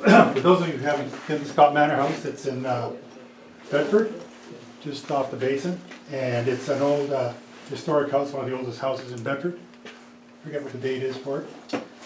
for those of you who haven't been to Scott Manor House, it's in Bedford, just off the basin, and it's an old historic house, one of the oldest houses in Bedford. I forget what the date is for it.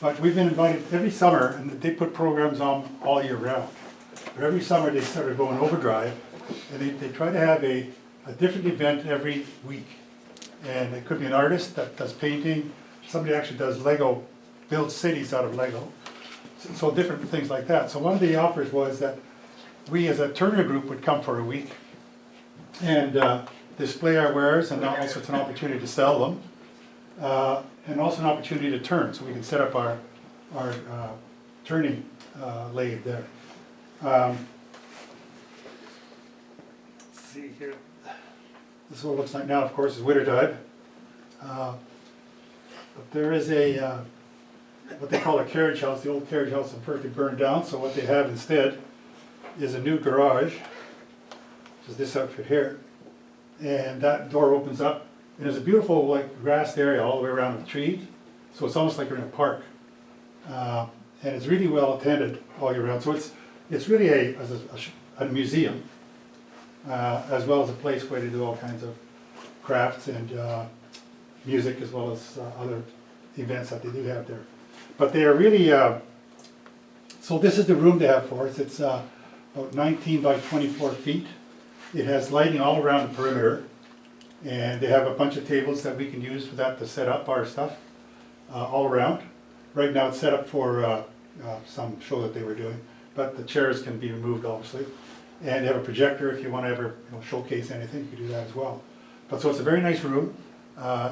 But we've been invited every summer, and they put programs on all year round. But every summer they started going overdrive, and they try to have a different event every week. And it could be an artist that does painting, somebody actually does Lego, builds cities out of Lego. So different things like that. So one of the offers was that we as a Turner group would come for a week and display our wares, and also it's an opportunity to sell them. And also an opportunity to turn, so we can set up our turning lathe there. Let's see here. This is what it looks like now, of course, is wintertime. But there is a, what they call a carriage house. The old carriage house is perfectly burned down, so what they have instead is a new garage, which is this outfit here. And that door opens up, and there's a beautiful like grassed area all the way around with trees. So it's almost like you're in a park. And it's really well attended all year round. So it's really a museum, as well as a place where they do all kinds of crafts and music, as well as other events that they do have there. But they are really, so this is the room they have for us. It's about 19 by 24 feet. It has lighting all around the perimeter, and they have a bunch of tables that we can use for that to set up our stuff all around. Right now it's set up for some show that they were doing, but the chairs can be removed obviously. And they have a projector if you want to ever showcase anything, you can do that as well. But so it's a very nice room.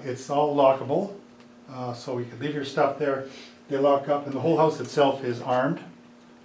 It's all lockable, so you can leave your stuff there. They lock up, and the whole house itself is armed,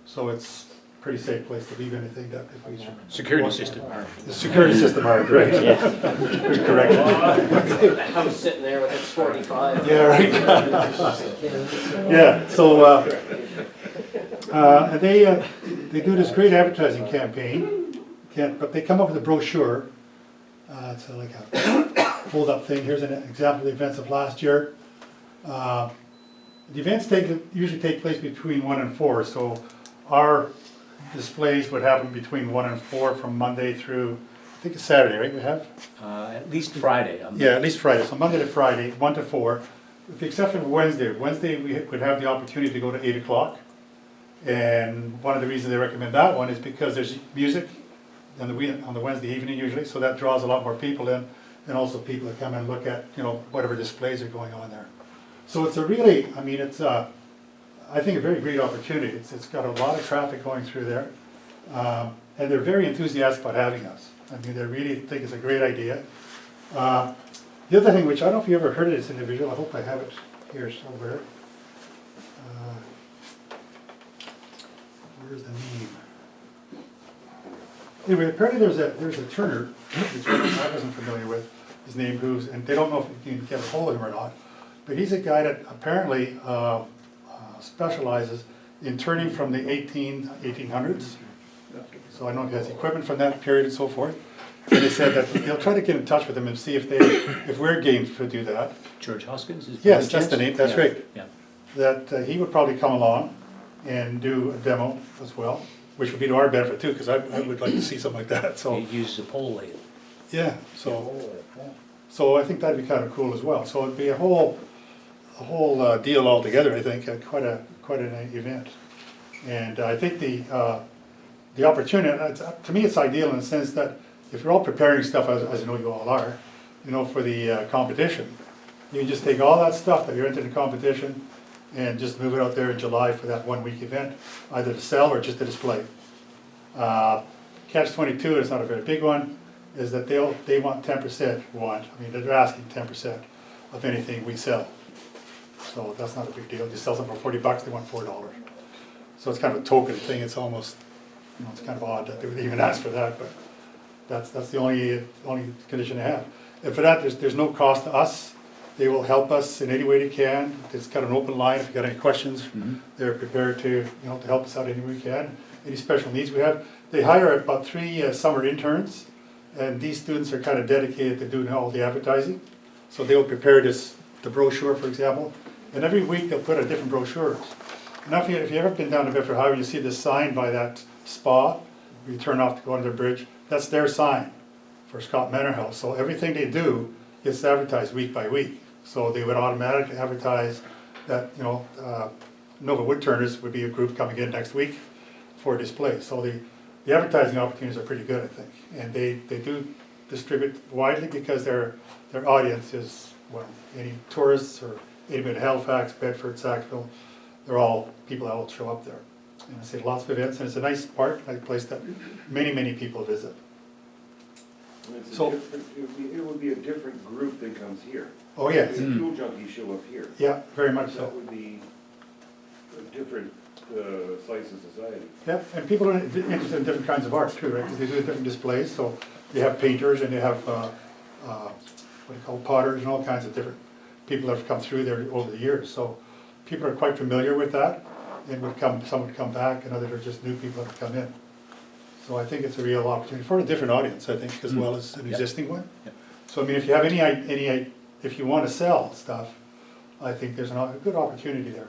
so it's a pretty safe place to leave anything that if we Security system armed. The security system armed, right? Yeah. Good correction. I'm sitting there with its 45. Yeah, right. Yeah, so and they do this great advertising campaign, but they come up with a brochure. It's like a fold-up thing. Here's an example of the events of last year. The events usually take place between 1 and 4, so our displays would happen between 1 and 4 from Monday through, I think it's Saturday, right? We have? At least Friday. Yeah, at least Friday. So Monday to Friday, 1 to 4, with the exception of Wednesday. Wednesday we would have the opportunity to go to 8 o'clock. And one of the reasons they recommend that one is because there's music on the Wednesday evening usually, so that draws a lot more people in, and also people that come and look at whatever displays are going on there. So it's a really, I mean, it's I think a very great opportunity. It's got a lot of traffic going through there, and they're very enthusiastic about having us. I mean, they really think it's a great idea. The other thing, which I don't know if you ever heard of this individual, I hope I have it here somewhere. Where's the name? Anyway, apparently there's a Turner, which I wasn't familiar with his name, and they don't know if you can get a hold of him or not. But he's a guy that apparently specializes in turning from the 1800s. So I don't know if he has equipment from that period and so forth. And they said that they'll try to get in touch with him and see if we're game to do that. George Hoskins is Yes, that's the name. That's yeah. right. Yeah. That he would probably come along and do a demo as well, which would be to our benefit too, because I would like to see something like that. So He uses a pole lathe. yeah, so I think that'd be kind of cool as well. So it'd be a whole deal altogether. I think quite an event, and I think the opportunity, to me, it's ideal in the sense that if you're all preparing stuff, as I know you all are, for the competition, you can just take all that stuff that you're into the competition and just move it out there in July for that 1 week event, either to sell or just to display. Catch-22 is not a very big one, is that they want 10%, they're asking 10% of anything we sell. So that's not a big deal. You sell something for $40, they want $4. So it's kind of a token thing. It's almost, it's kind of odd that they would even ask for that, but that's the only condition they have. And for that, there's no cost to us. They will help us in any way they can. It's got an open line. If you've got any questions, they're prepared to to help us out any way we can. Any special needs we have. They hire about 3 summer interns, and these students are kind of dedicated to doing all the advertising. So they'll prepare the brochure, for example, and every week they'll put a different brochures. Now, if you've ever been down to Bedford Highway, you see this sign by that spa, where you turn off to go under the bridge, that's their sign for Scott Manor House. So everything they do gets advertised week by week. So they would automatically advertise that, Nova Woodturners would be a group coming in next week for display. So the advertising opportunities are pretty good, I think. And they do distribute widely because their audience is, well, any tourists or anybody in Halifax, Bedford, Sackville, they're all people that will show up there. And I say lots of events, and it's a nice park, nice place that many people visit. And it's a So- different- it would be a different group that comes here. Oh, yes, The fuel junkies show up here. yeah, very much so. That would be a different slice of society. Yeah, and people are interested in different kinds of art too, right? Because they do different displays, so you have painters and you have, what do you call, potters and all kinds of different people that have come through there over the years. So people are quite familiar with that and some would come back and others are just new people that have come in. So I think it's a real opportunity for a different audience, I think, as well as an Yep. existing one. Yep. So I mean, if you have if you want to sell stuff, I think there's a good opportunity there.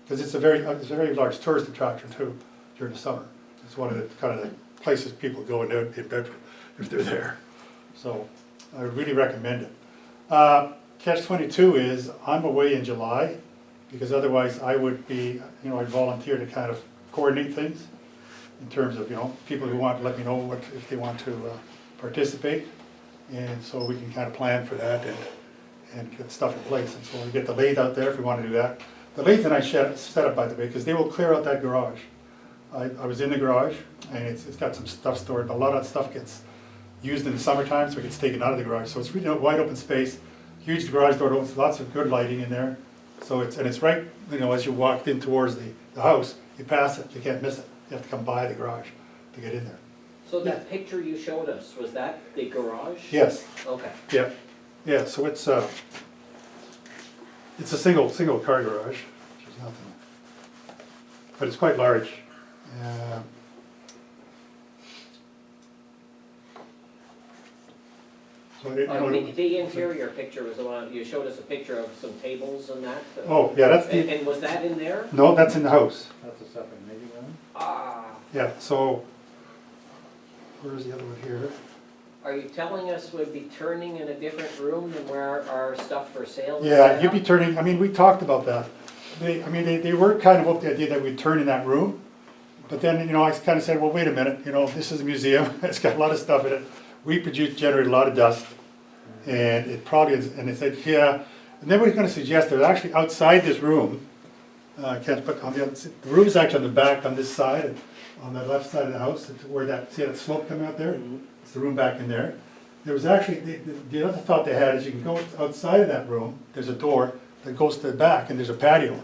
Because it's a very large tourist attraction too during the summer. It's one of the kind of the places people go in Bedford if they're there. So I would really recommend it. Catch-22 is I'm away in July because otherwise I would be, I'd volunteer to kind of coordinate things in terms of, people who want to let me know if they want to participate. And so we can kind of plan for that and get stuff in place. And so we get the lathe out there if we want to do that. The lathe and I set up, by the way, because they will clear out that garage. I was in the garage, and it's got some stuff stored, but a lot of that stuff gets used in the summertime, so it gets taken out of the garage. So it's really a wide open space, huge garage door, opens, lots of good lighting in there. So it's right, as you walk in towards the house, you pass it, you can't miss it. You have to come by the garage to get in there. So that picture you showed us, was that the garage? Yes, Okay. yeah, so it's a single car garage, which is nothing, but it's quite large. So The interior picture was the one, you showed us a picture of some tables and that? oh, yeah, that's the, And was that in there? no, that's in the house. That's a separate meeting room? Ah, Yeah, so, where's the other one here? are you telling us we'd be turning in a different room than where our stuff for sale is Yeah, set you'd be up? turning, we talked about that. They were kind of up the idea that we'd turn in that room, but then, I kind of said, well, wait a minute, this is a museum, it's got a lot of stuff in it. We generate a lot of dust, and it probably is, and they said, yeah. And then we're gonna suggest that actually outside this room, but on the room is actually on the back, on this side, on the left side of the house, where see that slope coming out there? It's the room back in there. There was actually, the other thought they had is you can go outside of that room, there's a door that goes to the back, and there's a patio.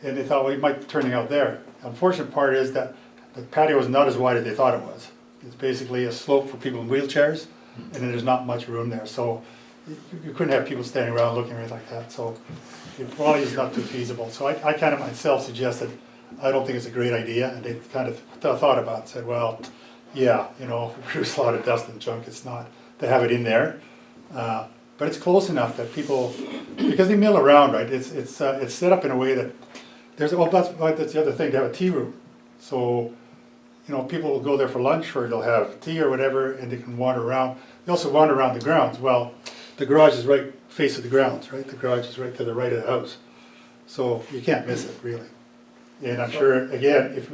And they thought, well, you might be turning out there. The unfortunate part is that the patio is not as wide as they thought it was. It's basically a slope for people in wheelchairs, and then there's not much room there. So you couldn't have people standing around looking at it like that. So it probably is not too feasible. So I kind of myself suggested, I don't think it's a great idea. And they kind of thought about it and said, well, yeah, if we produce a lot of dust and junk, it's not to have it in there. But it's close enough that people, because they mill around, right? It's set up in a way that that's the other thing, to have a tea room. So people will go there for lunch, or they'll have tea or whatever, and they can wander around. They also wander around the grounds. Well, the garage is right face of the grounds, right? The garage is right to the right of the house, so you can't miss it really. And I'm sure, again, if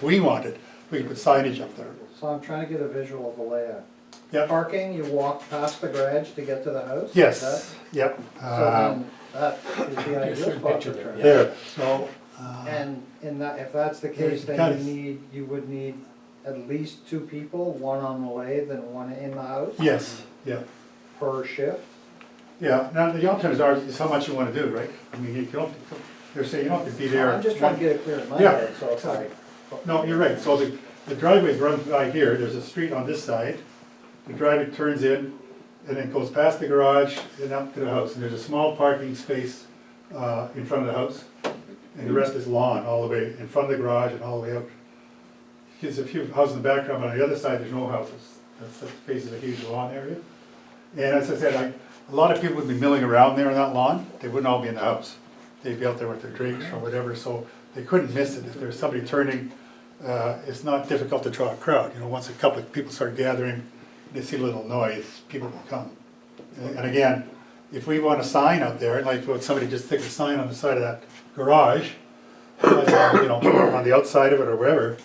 we wanted, we could put signage up there. So I'm trying to get a visual of the layout. Yep. Parking, you walk past the garage to get to the house? Yes. Yep. So then, that is the ideal spot to turn. There. So. And if that's the case, then you would need at least 2 people, one on the lathe and one in the house? Yes. Yeah. Per shift? Yeah. Now the options are is how much you want to do, right? I mean, you don't. They're saying you don't have to be there. I'm just trying to get it clear in my Yeah, head, so it's exactly. like. No, you're right. So the driveway runs by here. There's a street on this side. The driveway turns in and then goes past the garage and up to the house. And there's a small parking space in front of the house. And the rest is lawn all the way in front of the garage and all the way out. There's a few houses in the background, but on the other side there's no houses. That faces a huge lawn area. And as I said, a lot of people would be milling around there on that lawn. They wouldn't all be in the house. They'd be out there with their drinks or whatever. So they couldn't miss it. If there's somebody turning, it's not difficult to draw a crowd. You know, once a couple of people start gathering, they see a little noise, people will come. And again, if we want a sign out there, like what somebody just stick a sign on the side of that garage, you know, on the outside of it or wherever,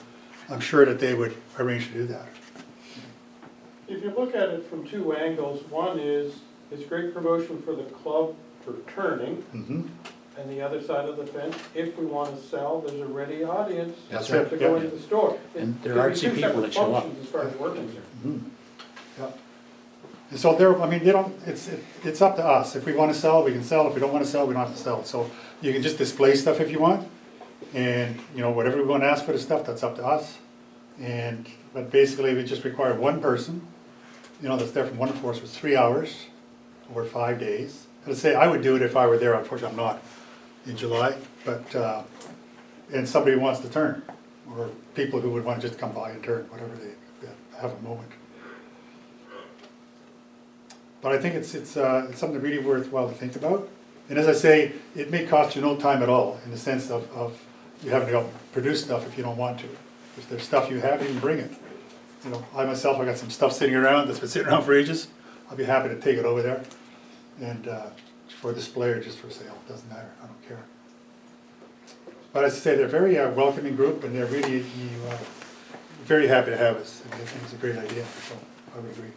I'm sure that they would arrange to do that. If you look at it from two angles, one is, it's great promotion for the club for turning, Mhm. and the other side of the fence, if we want to sell, there's a ready audience That's to it, go yeah. into the store. And there There'd are be two two people separate that show up. functions as far as working there. Mhm. Yeah. And so there, I mean, they don't, it's up to us. If we wanna sell, we can sell. If we don't wanna sell, we don't have to sell. So you can just display stuff if you want. And, you know, whatever we wanna ask for the stuff, that's up to us. And, but basically, we just require one person, you know, that's there from 1 to 4, so it's 3 hours over 5 days. I'd say I would do it if I were there. Unfortunately, I'm not in July, but, and somebody who wants to turn, or people who would wanna just come by and turn, whatever they have a moment. But I think it's something really worthwhile to think about. And as I say, it may cost you no time at all, in the sense of you having to go produce stuff if you don't want to. If there's stuff you have, you can bring it. You know, I myself, I got some stuff sitting around that's been sitting around for ages. I'll be happy to take it over there, and for display or just for sale, doesn't matter, I don't care. But as I say, they're a very welcoming group, and they're really very happy to have us. I think it's a great idea, so I would agree.